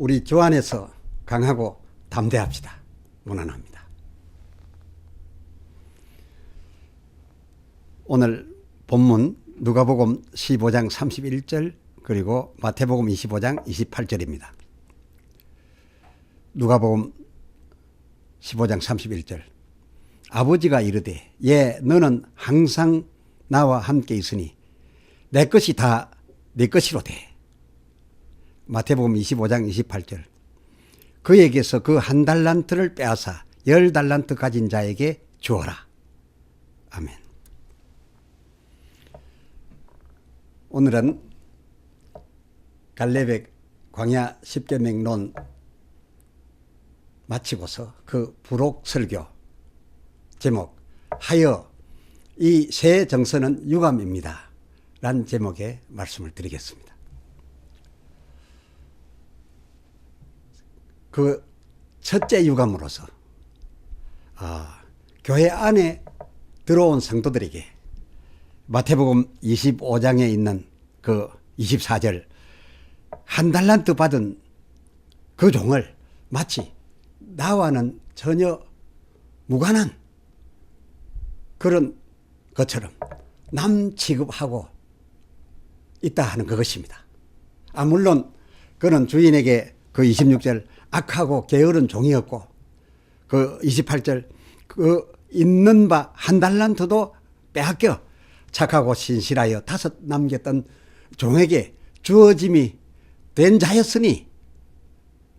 우리 주 안에서 강하고 담대합시다. 문안합니다. 오늘 본문 누가복음 15장 31절 그리고 마태복음 25장 28절입니다. 누가복음 15장 31절 아버지가 이르되 너는 항상 나와 함께 있으니 내 것이 다 네 것이로되. 마태복음 25장 28절 그에게서 그 1달란트를 빼앗아 10달란트 가진 자에게 주어라. 아멘. 오늘은 갈렙의 광야 10계명론 마치고서 그 부록 설교 제목 하여 이 새 정서는 유감입니다 라는 제목의 말씀을 드리겠습니다. 그 첫째 유감으로서 교회 안에 들어온 성도들에게 마태복음 25장에 있는 그 24절 1달란트 받은 그 종을 마치 나와는 전혀 무관한 그런 것처럼 남 취급하고 있다 하는 그것입니다. 물론 그는 주인에게 그 26절 악하고 게으른 종이었고 그 28절 그 있는 바 1달란트도 빼앗겨 착하고 신실하여 5 남겼던 종에게 주어짐이 된 자였으니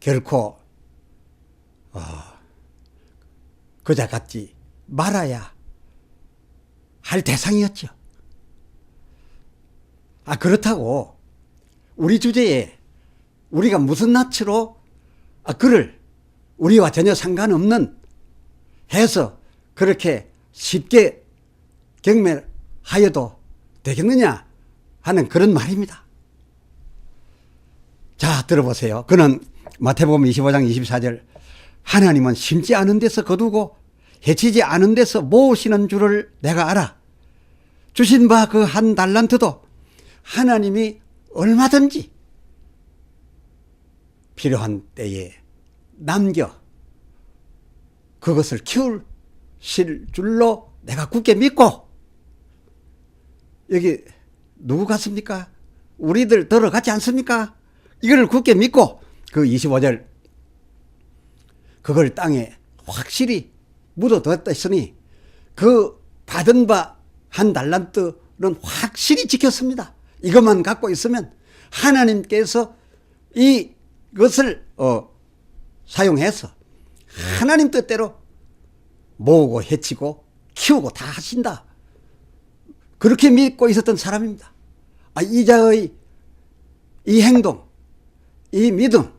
결코 그자 같지 말아야 할 대상이었죠. 그렇다고 우리 주제에 우리가 무슨 낯으로 그를 우리와 전혀 상관없는 해서 그렇게 쉽게 경멸하여도 되겠느냐 하는 그런 말입니다. 자, 들어보세요. 그는 마태복음 25장 24절 하나님은 심지 않은 데서 거두고 해치지 않은 데서 모으시는 줄을 내가 알아. 주신 바 그 1달란트도 하나님이 얼마든지 필요한 때에 남겨 그것을 키우실 줄로 내가 굳게 믿고. 여기 누구 같습니까? 우리들 들어가지 않습니까? 이걸 굳게 믿고 그 25절 그걸 땅에 확실히 묻어뒀으니 그 받은 바 1달란트는 확실히 지켰습니다. 이것만 갖고 있으면 하나님께서 이것을 사용해서 하나님 뜻대로 모으고 해치고 키우고 다 하신다. 그렇게 믿고 있었던 사람입니다. 이자의 이 행동, 이 믿음,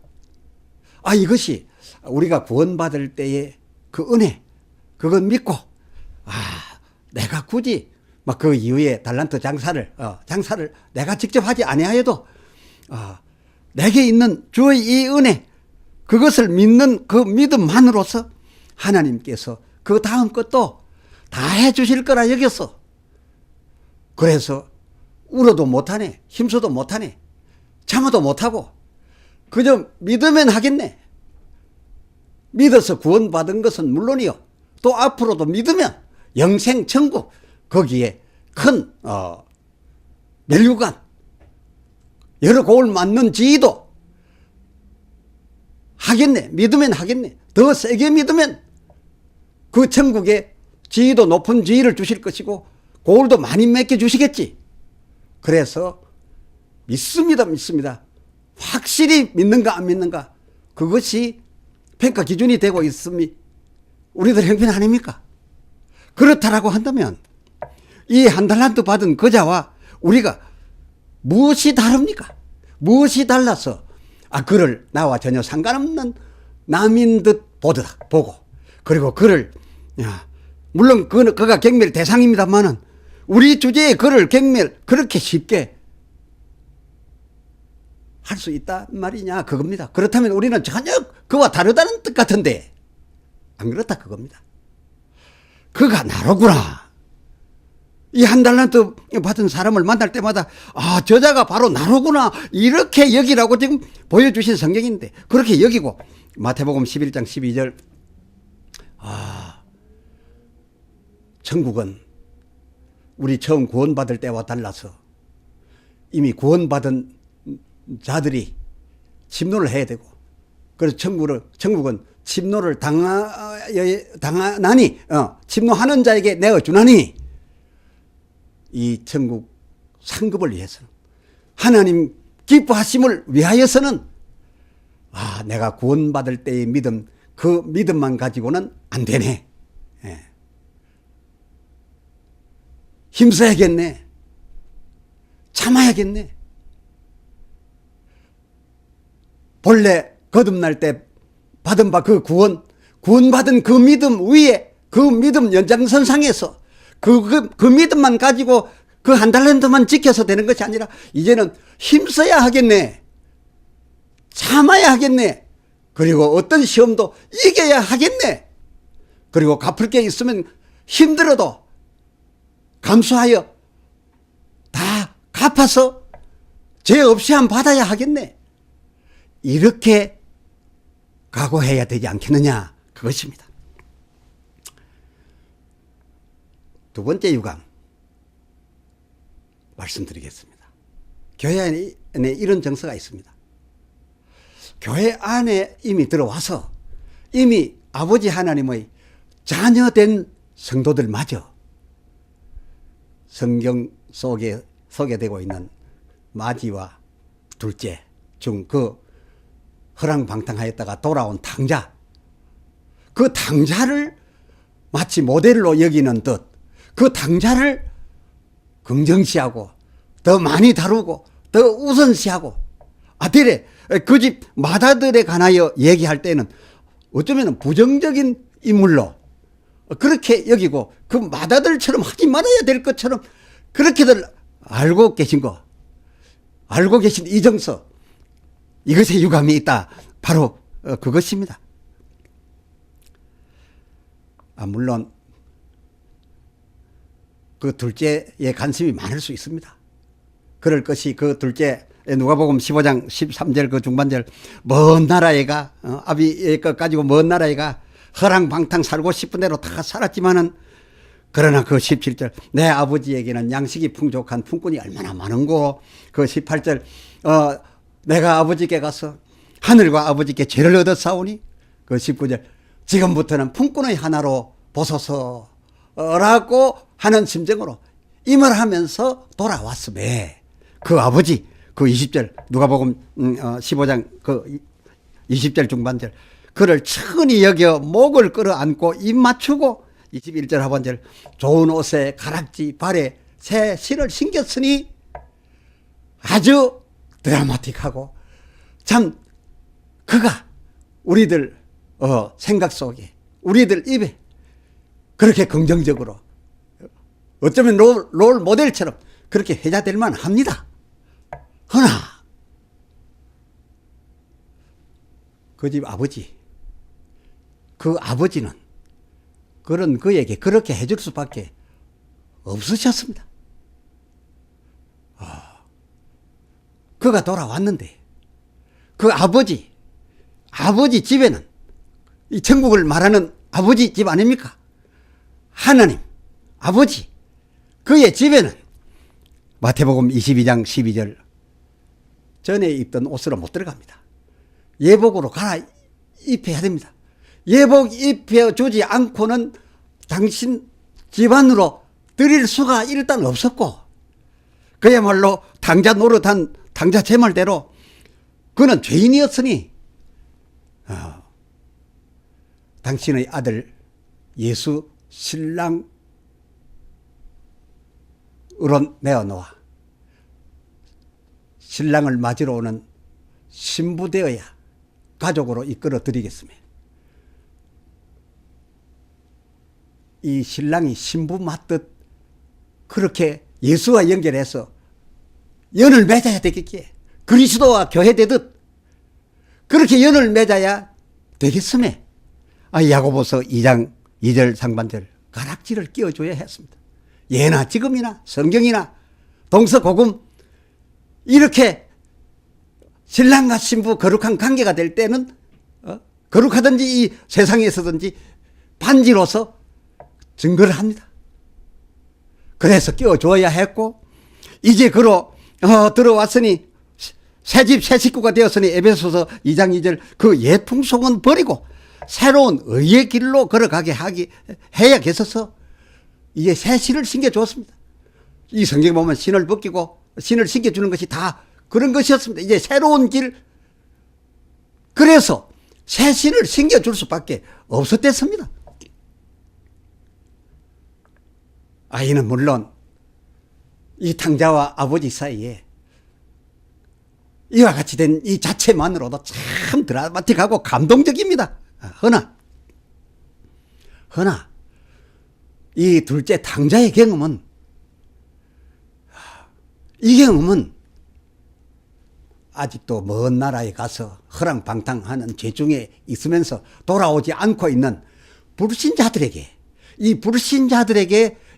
이것이 우리가 구원받을 때의 그 은혜, 그건 믿고 내가 굳이 막 그 이후에 달란트 장사를 내가 직접 하지 아니하여도 내게 있는 주의 이 은혜, 그것을 믿는 그 믿음만으로서 하나님께서 그 다음 것도 다 해주실 거라 여겼어. 그래서 울어도 못하네, 힘써도 못하네, 참아도 못하고 그저 믿으면 하겠네. 믿어서 구원받은 것은 물론이요, 또 앞으로도 믿으면 영생 천국, 거기에 큰 멸류관 여러 고을 맞는 지위도 하겠네. 믿으면 하겠네. 더 세게 믿으면 그 천국에 지위도 높은 지위를 주실 것이고 고을도 많이 맺게 주시겠지. 그래서 믿습니다. 확실히 믿는가 안 믿는가, 그것이 평가 기준이 되고 있음이 우리들 형편 아닙니까? 그렇다라고 한다면 이 1달란트 받은 그자와 우리가 무엇이 다릅니까? 무엇이 달라서 그를 나와 전혀 상관없는 남인 듯 보고, 그리고 그를 물론 그가 경멸 대상입니다만은 우리 주제에 그를 경멸 그렇게 쉽게 할 수 있단 말이냐, 그겁니다. 그렇다면 우리는 전혀 그와 다르다는 뜻 같은데 안 그렇다, 그겁니다. 그가 나로구나. 이 한 달란트 받은 사람을 만날 때마다 아, 저자가 바로 나로구나 이렇게 여기라고 지금 보여주신 성경인데 그렇게 여기고 마태복음 11장 12절 천국은 우리 처음 구원받을 때와 달라서 이미 구원받은 자들이 침노를 해야 되고 그래서 천국은 침노를 당하나니 침노하는 자에게 내어 주나니 이 천국 상급을 위해서는 하나님 기뻐하심을 위하여서는 내가 구원받을 때의 믿음 그 믿음만 가지고는 안 되네. 예. 힘써야겠네. 참아야겠네. 본래 거듭날 때 받은 바 그 구원받은 그 믿음 위에 그 믿음 연장선상에서 그 믿음만 가지고 그 한 달란트만 지켜서 되는 것이 아니라 이제는 힘써야 하겠네. 참아야 하겠네. 그리고 어떤 시험도 이겨야 하겠네. 그리고 갚을 게 있으면 힘들어도 감수하여 다 갚아서 죄 없이 한 받아야 하겠네. 이렇게 각오해야 되지 않겠느냐 그것입니다. 두 번째 유감 말씀드리겠습니다. 교회 안에 이런 정서가 있습니다. 교회 안에 이미 들어와서 이미 아버지 하나님의 자녀된 성도들마저 성경 속에 소개되고 있는 마지와 둘째 중 그 허랑방탕하였다가 돌아온 탕자 그 탕자를 마치 모델로 여기는 듯 그 탕자를 긍정시하고 더 많이 다루고 더 우선시하고 아들의 그 집 마다들에 관하여 얘기할 때는 어쩌면 부정적인 인물로 그렇게 여기고 그 마다들처럼 하지 말아야 될 것처럼 그렇게들 알고 계신 거 알고 계신 이 정서 이것에 유감이 있다. 바로 그것입니다. 물론 그 둘째의 관심이 많을 수 있습니다. 그럴 것이 그 둘째 누가복음 15장 13절 그 중반절 먼 나라에 가 아비의 것 가지고 먼 나라에 가 허랑방탕 살고 싶은 대로 다 살았지만은 그러나 그 17절 내 아버지에게는 양식이 풍족한 품꾼이 얼마나 많은고 그 18절 내가 아버지께 가서 하늘과 아버지께 죄를 얻어 싸우니 그 19절 지금부터는 품꾼의 하나로 보소서라고 하는 심정으로 이 말 하면서 돌아왔음에 그 아버지 그 20절 누가복음 15장 그 20절 중반절 그를 천히 여겨 목을 끌어안고 입 맞추고 21절 하반절 좋은 옷에 가락지 발에 새 실을 신겼으니 아주 드라마틱하고 참 그가 우리들 생각 속에 우리들 입에 그렇게 긍정적으로 어쩌면 롤 모델처럼 그렇게 회자될 만합니다. 허나 그 집 아버지 그 아버지는 그런 그에게 그렇게 해줄 수밖에 없으셨습니다. 그가 돌아왔는데 그 아버지 집에는 이 천국을 말하는 아버지 집 아닙니까? 하나님 아버지 그의 집에는 마태복음 22장 12절 전에 입던 옷으로 못 들어갑니다. 예복으로 갈아입혀야 됩니다. 예복 입혀주지 않고는 당신 집안으로 드릴 수가 일단 없었고 그야말로 당자 노릇한 당자 제 말대로 그는 죄인이었으니 당신의 아들 예수 신랑으로 내어놓아 신랑을 맞으러 오는 신부되어야 가족으로 이끌어 드리겠습니다. 이 신랑이 신부 맞듯 그렇게 예수와 연결해서 연을 맺어야 되겠기에 그리스도와 교회되듯 그렇게 연을 맺어야 되겠음에 야고보서 2장 2절 상반절 가락지를 끼워줘야 했습니다. 예나 지금이나 성경이나 동서고금 이렇게 신랑과 신부 거룩한 관계가 될 때는 거룩하든지 이 세상에서든지 반지로서 증거를 합니다. 그래서 끼워줘야 했고 이제 그로 들어왔으니 새집 새 식구가 되었으니 에베소서 2장 2절 그 옛 풍속은 버리고 새로운 의의 길로 걸어가게 해야겠어서 이제 새 신을 신겨주었습니다. 이 성경 보면 신을 벗기고 신을 신겨주는 것이 다 그런 것이었습니다. 이제 새로운 길, 그래서 새 신을 신겨줄 수밖에 없었댔습니다. 아이는 물론 이 탕자와 아버지 사이에 이와 같이 된 이 자체만으로도 참 드라마틱하고 감동적입니다. 허나 이 둘째 탕자의 경험은 아직도 먼 나라에 가서 허랑방탕하는 죄중에 있으면서 돌아오지 않고 있는 불신자들에게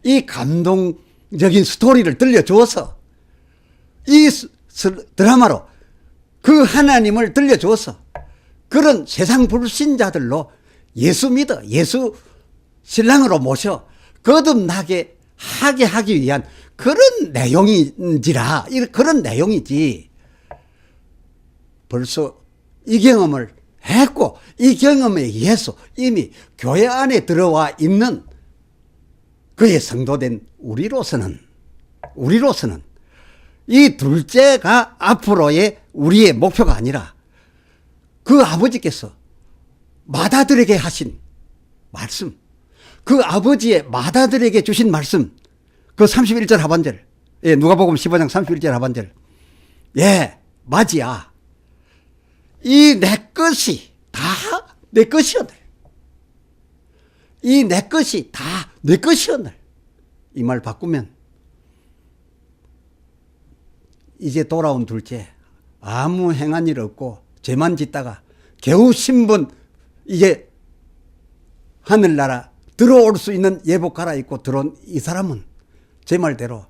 이 감동적인 스토리를 들려주어서 이 드라마로 그 하나님을 들려주어서 그런 세상 불신자들로 예수 믿어 예수 신랑으로 모셔 거듭나게 하기 위한 그런 그런 내용이지. 벌써 이 경험을 했고 이 경험에 의해서 이미 교회 안에 들어와 있는 그의 성도된 우리로서는 이 둘째가 앞으로의 우리의 목표가 아니라 그 아버지께서 마다들에게 하신 말씀, 그 아버지의 마다들에게 주신 말씀, 그 31절 하반절, 누가복음 15장 31절 하반절, 맞이야. 이 내 것이 다 내 것이었네. 이 내 것이 다 내 것이었네. 이 말 바꾸면 이제 돌아온 둘째 아무 행한 일 없고 죄만 짓다가 겨우 신분 이제 하늘나라 들어올 수 있는 예복 갈아입고 들어온 이 사람은 제 말대로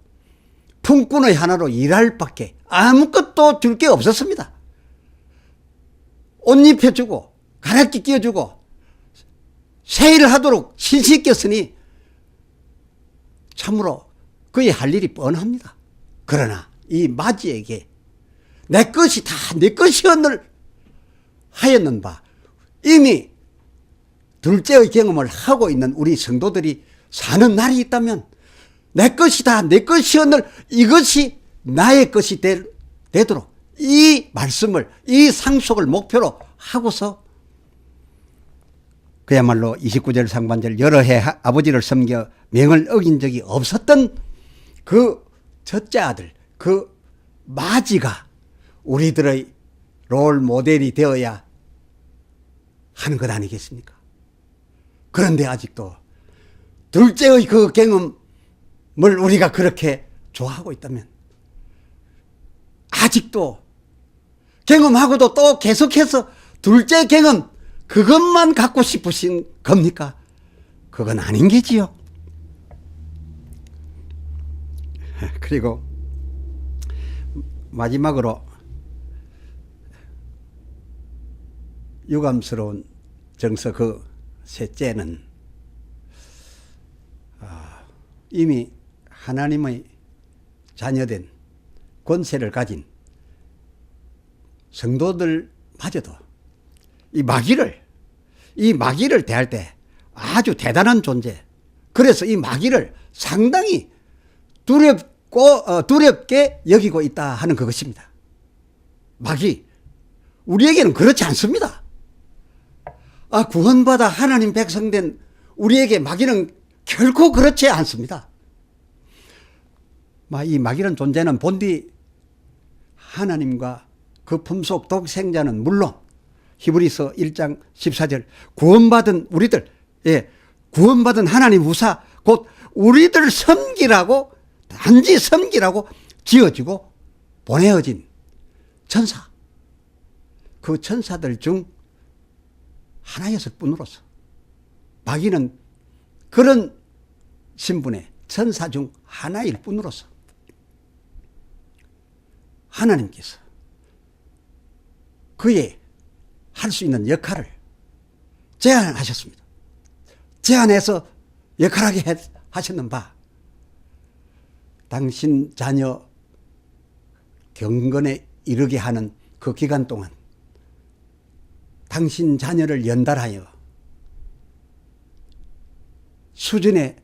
품꾼의 하나로 일할 밖에 아무것도 줄 게 없었습니다. 옷 입혀주고 가락기 끼워주고 세일을 하도록 신시켰으니 참으로 그의 할 일이 뻔합니다. 그러나 이 마지에게 내 것이 다 내 것이었늘 하였는 바 이미 둘째의 경험을 하고 있는 우리 성도들이 사는 날이 있다면 내 것이 다 내 것이었늘 이것이 나의 것이 되도록 이 말씀을 이 상속을 목표로 하고서 그야말로 29절 상반절 여러 해 아버지를 섬겨 명을 어긴 적이 없었던 그 첫째 아들 그 마지가 우리들의 롤 모델이 되어야 하는 것 아니겠습니까? 그런데 아직도 둘째의 그 경험을 우리가 그렇게 좋아하고 있다면 아직도 경험하고도 또 계속해서 둘째 경험 그것만 갖고 싶으신 겁니까? 그건 아닌 게지요. 그리고 마지막으로 유감스러운 정서 그 셋째는 이미 하나님의 자녀된 권세를 가진 성도들마저도 이 마귀를 대할 때 아주 대단한 존재. 그래서 이 마귀를 상당히 두렵게 여기고 있다 하는 그것입니다. 마귀. 우리에게는 그렇지 않습니다. 구원받아 하나님 백성된 우리에게 마귀는 결코 그렇지 않습니다. 이 마귀는 존재는 본디 하나님과 그 품속 독생자는 물론 히브리서 1장 14절 구원받은 우리들, 구원받은 하나님 우사 곧 우리들 섬기라고 단지 섬기라고 지어지고 보내어진 천사, 그 천사들 중 하나였을 뿐으로서 마귀는 그런 신분에 천사 중 하나일 뿐으로서 하나님께서 그의 할 수 있는 역할을 제안하셨습니다. 제안해서 역할하게 하셨는 바, 당신 자녀 경건에 이르게 하는 그 기간 동안 당신 자녀를 연달하여 수준에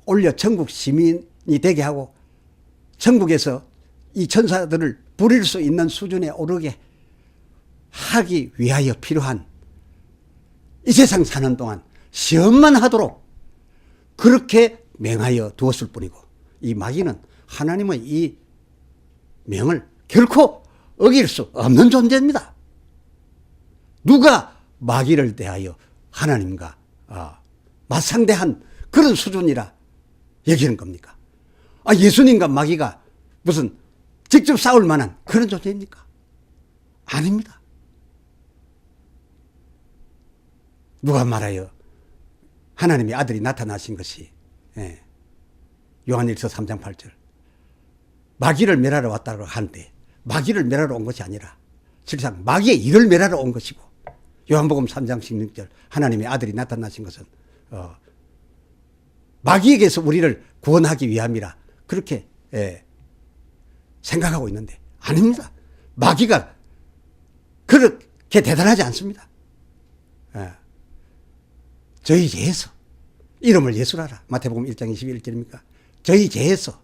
올려 천국 시민이 되게 하고 천국에서 이 천사들을 부릴 수 있는 수준에 오르게 하기 위하여 필요한 이 세상 사는 동안 시험만 하도록 그렇게 명하여 두었을 뿐이고, 이 마귀는 하나님의 이 명을 결코 어길 수 없는 존재입니다. 누가 마귀를 대하여 하나님과 맞상대한 그런 수준이라 여기는 겁니까? 예수님과 마귀가 무슨 직접 싸울 만한 그런 존재입니까? 아닙니다. 누가 말하여 하나님의 아들이 나타나신 것이 요한일서 3장 8절 마귀를 멸하러 왔다고 하는데, 마귀를 멸하러 온 것이 아니라 실상 마귀의 일을 멸하러 온 것이고, 요한복음 3장 16절 하나님의 아들이 나타나신 것은 마귀에게서 우리를 구원하기 위함이라 그렇게 생각하고 있는데 아닙니다. 마귀가 그렇게 대단하지 않습니다. 저희 죄에서, 이름을 예수라라 마태복음 1장 21절입니까? 저희 죄에서,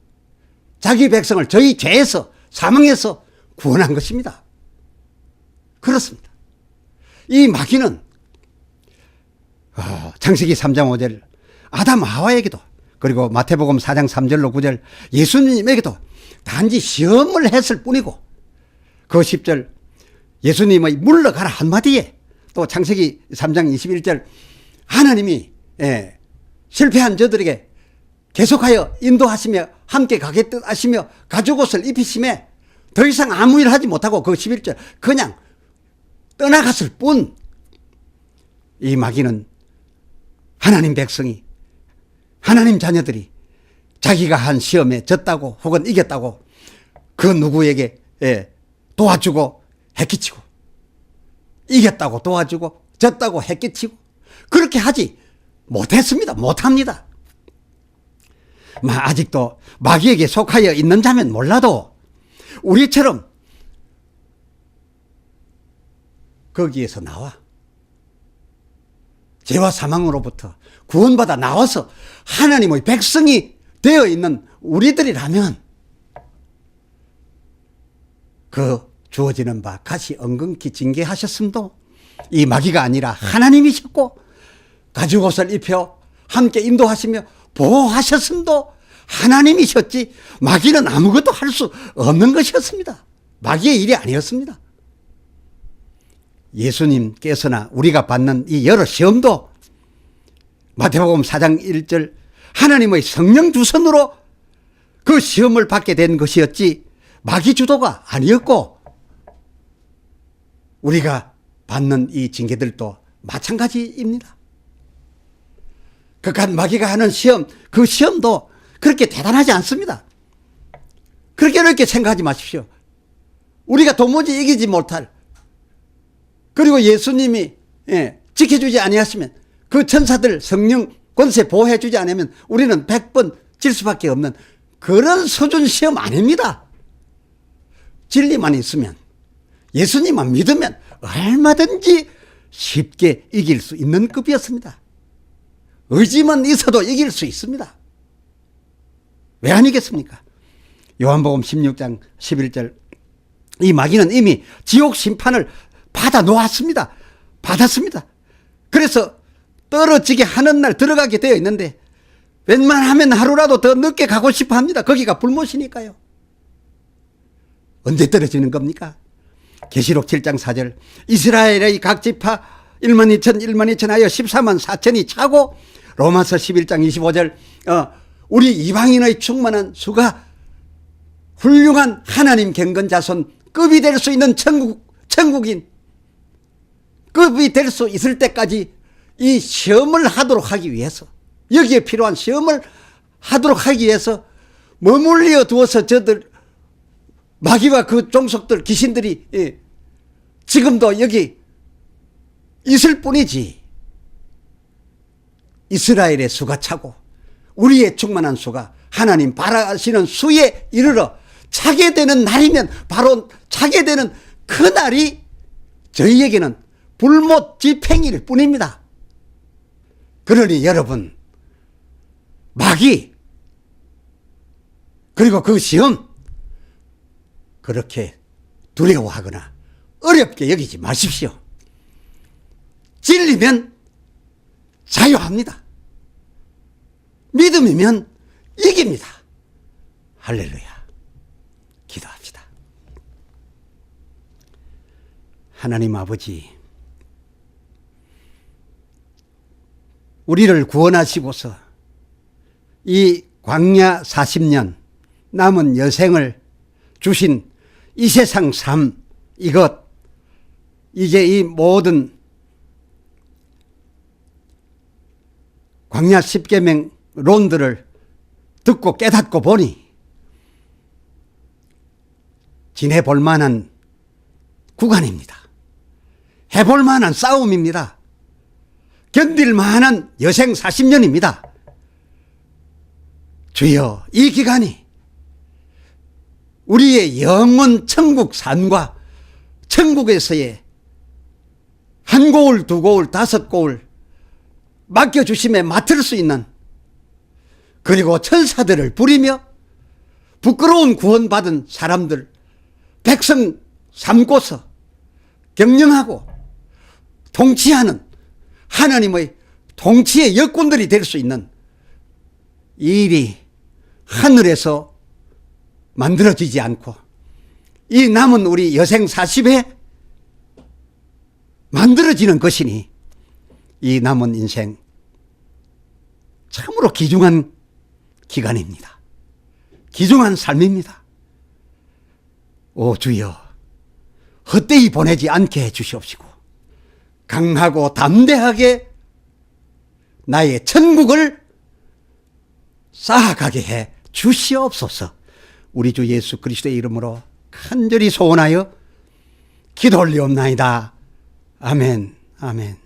자기 백성을 저희 죄에서, 사망에서 구원한 것입니다. 그렇습니다. 이 마귀는 창세기 3장 5절 아담 하와에게도, 그리고 마태복음 4장 3절로 9절 예수님에게도 단지 시험을 했을 뿐이고, 그 10절 예수님의 물러가라 한마디에, 또 창세기 3장 21절 하나님이 실패한 저들에게 계속하여 인도하시며 함께 가겠듯 하시며 가죽옷을 입히심에 더 이상 아무 일 하지 못하고 그 11절 그냥 떠나갔을 뿐, 이 마귀는 하나님 백성이, 하나님 자녀들이 자기가 한 시험에 졌다고 혹은 이겼다고 그 누구에게 도와주고 해끼치고, 이겼다고 도와주고 졌다고 해끼치고 그렇게 하지 못했습니다. 못합니다. 아직도 마귀에게 속하여 있는 자면 몰라도 우리처럼 거기에서 나와 죄와 사망으로부터 구원받아 나와서 하나님의 백성이 되어 있는 우리들이라면 그 주어지는 바 같이 엉겅퀴 징계하셨음도 이 마귀가 아니라 하나님이셨고, 가죽옷을 입혀 함께 인도하시며 보호하셨음도 하나님이셨지 마귀는 아무것도 할 수 없는 것이었습니다. 마귀의 일이 아니었습니다. 예수님께서나 우리가 받는 이 여러 시험도 마태복음 4장 1절 하나님의 성령 주선으로 그 시험을 받게 된 것이었지 마귀 주도가 아니었고, 우리가 받는 이 징계들도 마찬가지입니다. 그간 마귀가 하는 시험, 그 시험도 그렇게 대단하지 않습니다. 그렇게 생각하지 마십시오. 우리가 도무지 이기지 못할, 그리고 예수님이 지켜주지 아니하시면, 그 천사들 성령 권세 보호해 주지 않으면 우리는 100번 질 수밖에 없는 그런 수준 시험 아닙니다. 진리만 있으면, 예수님만 믿으면 얼마든지 쉽게 이길 수 있는 급이었습니다. 의지만 있어도 이길 수 있습니다. 왜 아니겠습니까? 요한복음 16장 11절 이 마귀는 이미 지옥 심판을 받아 놓았습니다. 받았습니다. 그래서 떨어지게 하는 날 들어가게 되어 있는데 웬만하면 하루라도 더 늦게 가고 싶어 합니다. 거기가 불못이니까요. 언제 떨어지는 겁니까? 계시록 7장 4절 이스라엘의 각 지파 1만 2천 하여 14만 4천이 차고, 로마서 11장 25절 우리 이방인의 충만한 수가 훌륭한 하나님 경건 자손급이 될 수 있는 천국인 급이 될 수 있을 때까지 이 시험을 하도록 하기 위해서, 여기에 필요한 시험을 하도록 하기 위해서 머물러 두어서 저들 마귀와 그 종속들 귀신들이 지금도 여기 있을 뿐이지. 이스라엘의 수가 차고 우리의 충만한 수가 하나님 바라시는 수에 이르러 차게 되는 날이면 바로 차게 되는 그 날이 저희에게는 불못 지팽일 뿐입니다. 그러니 여러분, 마귀 그리고 그 시험 그렇게 두려워하거나 어렵게 여기지 마십시오. 진리면 자유합니다. 믿음이면 이깁니다. 할렐루야. 기도합시다. 하나님 아버지, 우리를 구원하시고서 이 광야 40년 남은 여생을 주신 이 세상 삶, 이것 이제 이 모든 광야 10계명론들을 듣고 깨닫고 보니 지내볼 만한 구간입니다. 해볼 만한 싸움입니다. 견딜 만한 여생 40년입니다. 주여, 이 기간이 우리의 영원 천국 산과 천국에서의 한 고울, 두 고울, 다섯 고울 맡겨주심에 맡을 수 있는, 그리고 천사들을 부리며 부끄러운 구원받은 사람들, 백성 삼고서 경영하고 통치하는 하나님의 통치의 역군들이 될 수 있는 이 일이 하늘에서 만들어지지 않고 이 남은 우리 여생 40에 만들어지는 것이니 이 남은 인생 참으로 귀중한 기간입니다. 귀중한 삶입니다. 오 주여, 헛되이 보내지 않게 해주시옵시고 강하고 담대하게 나의 천국을 쌓아가게 해 주시옵소서. 우리 주 예수 그리스도의 이름으로 간절히 소원하여 기도 올리옵나이다. 아멘. 아멘.